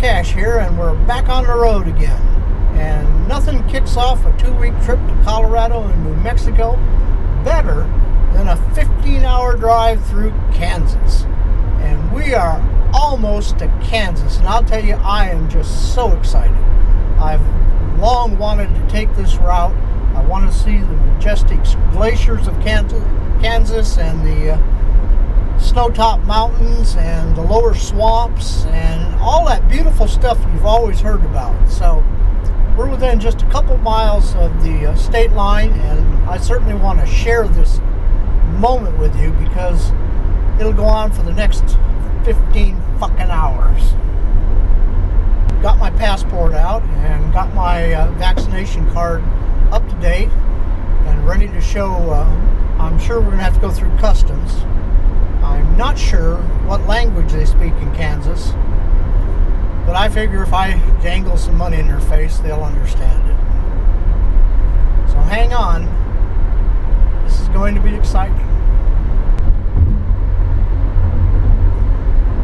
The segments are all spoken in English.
Cash here, and we're back on the road again. And nothing kicks off a 2-week trip to Colorado and New Mexico better than a 15-hour drive through Kansas. And we are almost to Kansas, and I'll tell you, I am just so excited. I've long wanted to take this route. I want to see the majestic glaciers of Kansas and the snow-topped mountains and the lower swamps and all that beautiful stuff you've always heard about. So we're within just a couple miles of the state line, and I certainly want to share this moment with you because it'll go on for the next 15 fucking hours. Got my passport out and got my vaccination card up to date and ready to show. I'm sure we're going to have to go through customs. I'm not sure what language they speak in Kansas, but I figure if I dangle some money in their face, they'll understand it. So hang on. This is going to be exciting.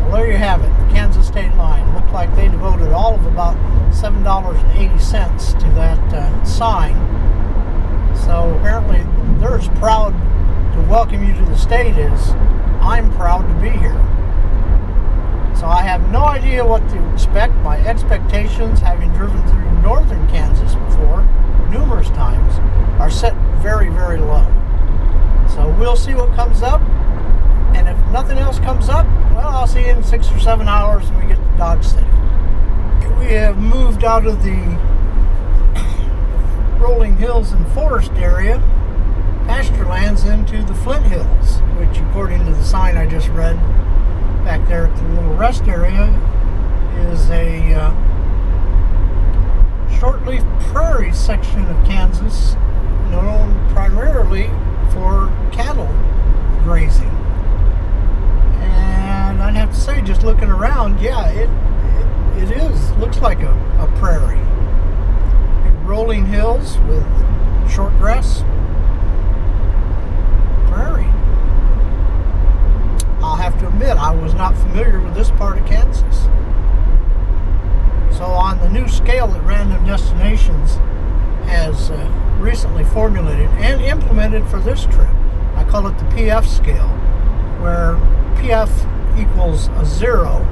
Well, there you have it, the Kansas state line. Looked like they devoted all of about $7.80 to that sign. So apparently they're as proud to welcome you to the state as I'm proud to be here. So I have no idea what to expect. My expectations, having driven through northern Kansas before numerous times, are set very, very low. So we'll see what comes up, and if nothing else comes up, well, I'll see you in 6 or 7 hours when we get to Dodge City. We have moved out of the rolling hills and forest area, pasture lands, into the Flint Hills, which, according to the sign I just read back there at the little rest area, is a short-leaf prairie section of Kansas known primarily for cattle grazing. And I'd have to say, just looking around, yeah, it is. Looks like a prairie. Big rolling hills with short grass. Prairie. I'll have to admit, I was not familiar with this part of Kansas. So on the new scale that Random Destinations has recently formulated and implemented for this trip, I call it the PF scale, where PF equals a 0,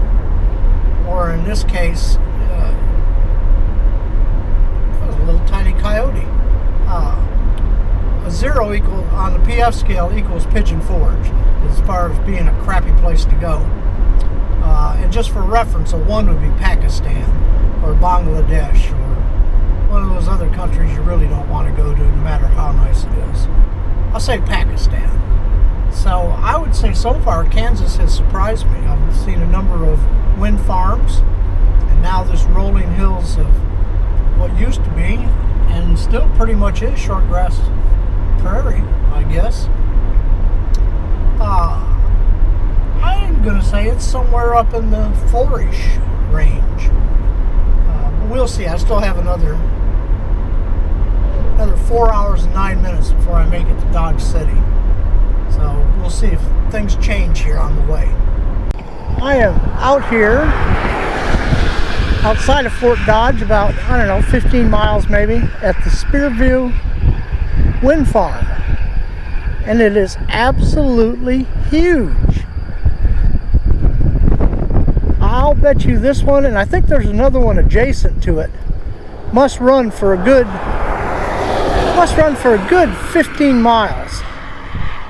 or in this case, a little tiny coyote. A 0 on the PF scale equals Pigeon Forge, as far as being a crappy place to go. And just for reference, a 1 would be Pakistan or Bangladesh or one of those other countries you really don't want to go to, no matter how nice it is. I'll say Pakistan. So I would say so far Kansas has surprised me. I've seen a number of wind farms, and now this rolling hills of what used to be, and still pretty much is, short grass prairie, I guess. I'm going to say it's somewhere up in the 4-ish range. But we'll see. I still have another 4 hours and 9 minutes before I make it to Dodge City. So we'll see if things change here on the way. I am out here outside of Fort Dodge, about, 15 miles maybe, at the Spearview Wind Farm. And it is absolutely huge. I'll bet you this one, and I think there's another one adjacent to it, must run for a good 15 miles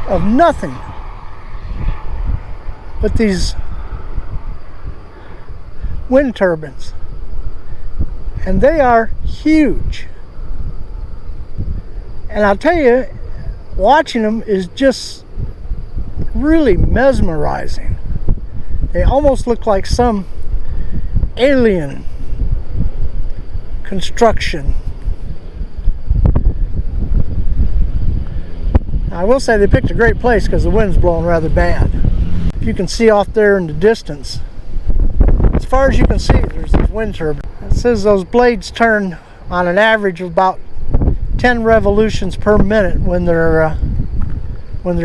of nothing but these wind turbines, and they are huge. And I'll tell you, watching them is just really mesmerizing. They almost look like some alien construction. I will say they picked a great place because the wind's blowing rather bad. If you can see off there in the distance, as far as you can see, there's these wind turbines. It says those blades turn on an average of about 10 revolutions per minute when they're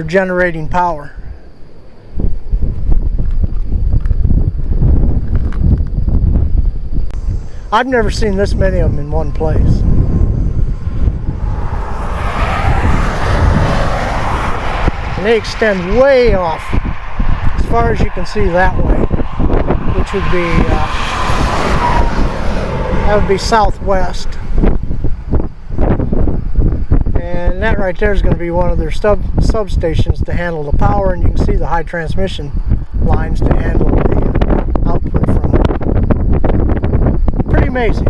generating power. I've never seen this many of them in one place. And they extend way off as far as you can see that way, which would be that would be southwest. And that right there is going to be one of their substations to handle the power, and you can see the high transmission lines to handle the output from it. Pretty amazing.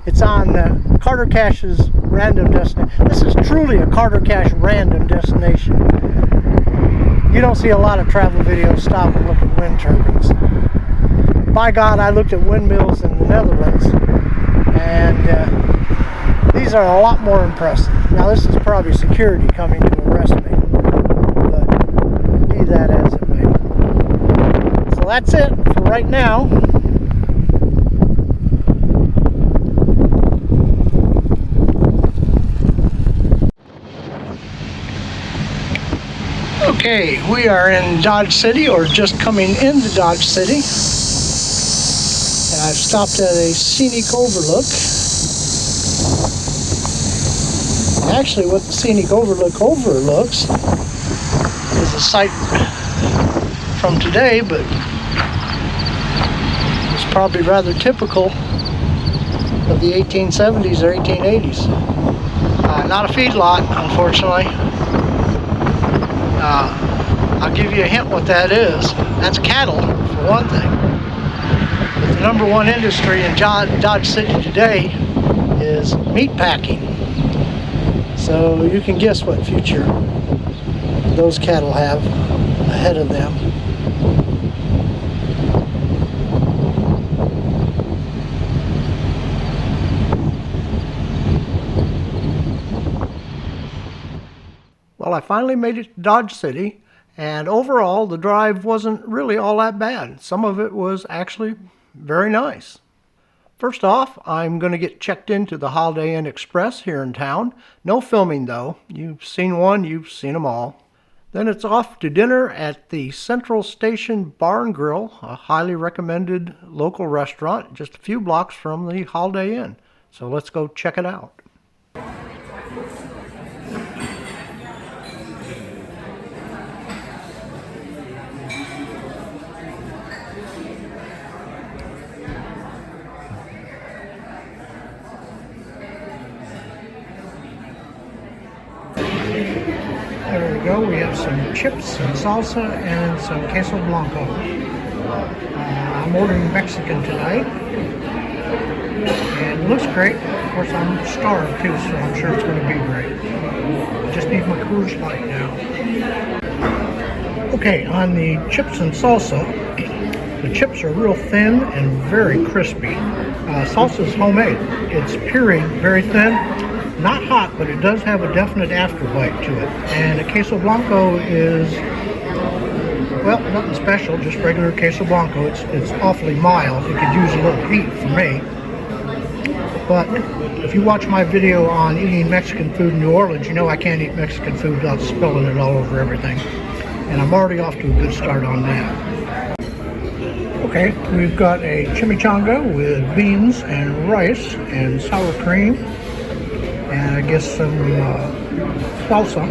It's on Carter Cash's random destination. This is truly a Carter Cash random destination. You don't see a lot of travel videos stop and look at wind turbines. By God, I looked at windmills in the Netherlands, and these are a lot more impressive. Now this is probably security coming to arrest me, but be that as it may. So that's it for right now. Okay, we are in Dodge City, or just coming into Dodge City. And I've stopped at a scenic overlook. Actually, what the scenic overlook overlooks is a site from today, but it's probably rather typical of the 1870s or 1880s. Not a feedlot, unfortunately. I'll give you a hint what that is. That's cattle, for one thing. But the number one industry in Dodge City today is meat packing. So you can guess what future those cattle have ahead of them. Well, I finally made it to Dodge City, and overall the drive wasn't really all that bad. Some of it was actually very nice. First off, I'm going to get checked into the Holiday Inn Express here in town. No filming though. You've seen one, you've seen them all. Then it's off to dinner at the Central Station Bar and Grill, a highly recommended local restaurant just a few blocks from the Holiday Inn. So let's go check it out. There we go. We have some chips, some salsa, and some queso blanco. I'm ordering Mexican tonight, and it looks great. Of course, I'm starved too, so I'm sure it's going to be great. I just need my Coors Light now. Okay, on the chips and salsa, the chips are real thin and very crispy. Salsa is homemade. It's pureed very thin. Not hot, but it does have a definite afterbite to it. And a queso blanco is, well, nothing special, just regular queso blanco. It's awfully mild. It could use a little heat for me. But if you watch my video on eating Mexican food in New Orleans, you know I can't eat Mexican food without spilling it all over everything. And I'm already off to a good start on that. Okay, we've got a chimichanga with beans and rice and sour cream. And I guess some salsa.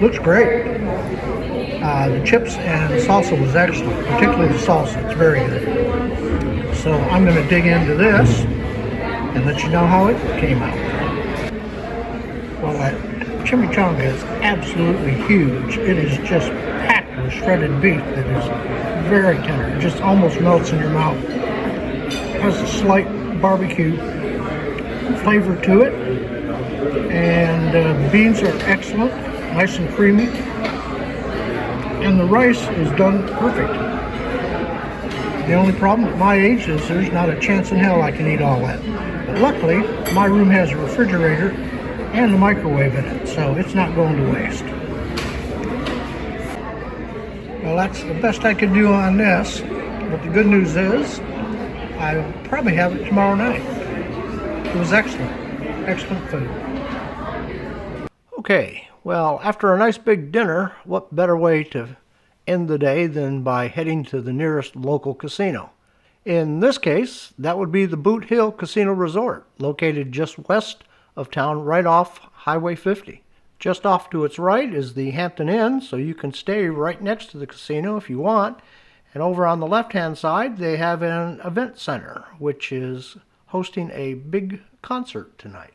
Looks great. The chips and salsa was excellent, particularly the salsa. It's very good. So I'm going to dig into this and let you know how it came out. Well, that chimichanga is absolutely huge. It is just packed with shredded beef that is very tender. It just almost melts in your mouth. It has a slight barbecue flavor to it. And the beans are excellent, nice and creamy, and the rice is done perfect. The only problem at my age is there's not a chance in hell I can eat all that. But luckily, my room has a refrigerator and a microwave in it, so it's not going to waste. Well, that's the best I can do on this, but the good news is I'll probably have it tomorrow night. It was excellent, excellent food. Okay, well, after a nice big dinner, what better way to end the day than by heading to the nearest local casino? In this case, that would be the Boot Hill Casino Resort, located just west of town, right off Highway 50. Just off to its right is the Hampton Inn, so you can stay right next to the casino if you want. And over on the left-hand side, they have an event center, which is hosting a big concert tonight.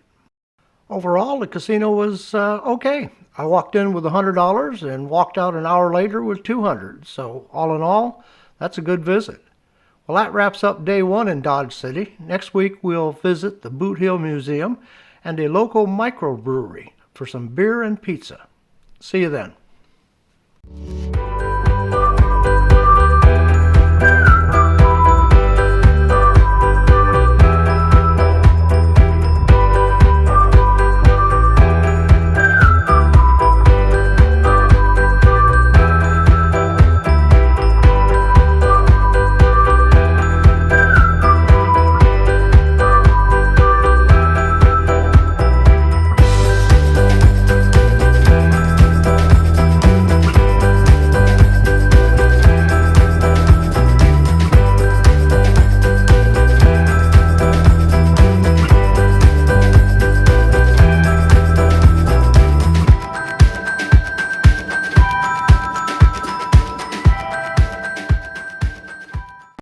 Overall, the casino was okay. I walked in with $100 and walked out an hour later with $200. So all in all, that's a good visit. Well, that wraps up day one in Dodge City. Next week, we'll visit the Boot Hill Museum and a local microbrewery for some beer and pizza. See you then.